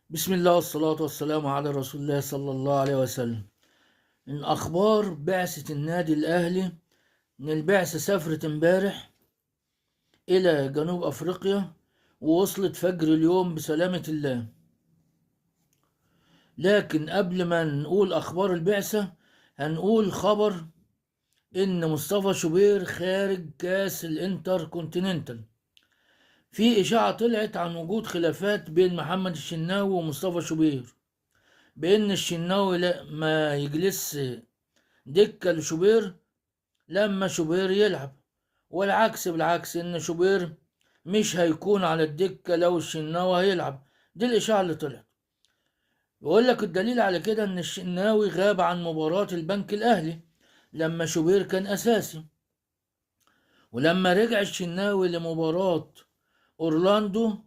بسم الله والصلاة والسلام على رسول الله صلى الله عليه وسلم. من أخبار بعثة النادي الأهلي إن البعثة سافرت امبارح إلى جنوب أفريقيا ووصلت فجر اليوم بسلامة الله. لكن قبل ما نقول أخبار البعثة هنقول خبر إن مصطفى شوبير خارج كأس الانتر كونتيننتال. في إشاعة طلعت عن وجود خلافات بين محمد الشناوي ومصطفى شوبير، بإن الشناوي لا ما يجلس دكة لشوبير لما شوبير يلعب، والعكس بالعكس ان شوبير مش هيكون على الدكة لو الشناوي هيلعب. دي الإشاعة اللي طلعت. يقول لك الدليل على كده ان الشناوي غاب عن مباراة البنك الأهلي لما شوبير كان أساسي، ولما رجع الشناوي لمباراة أورلاندو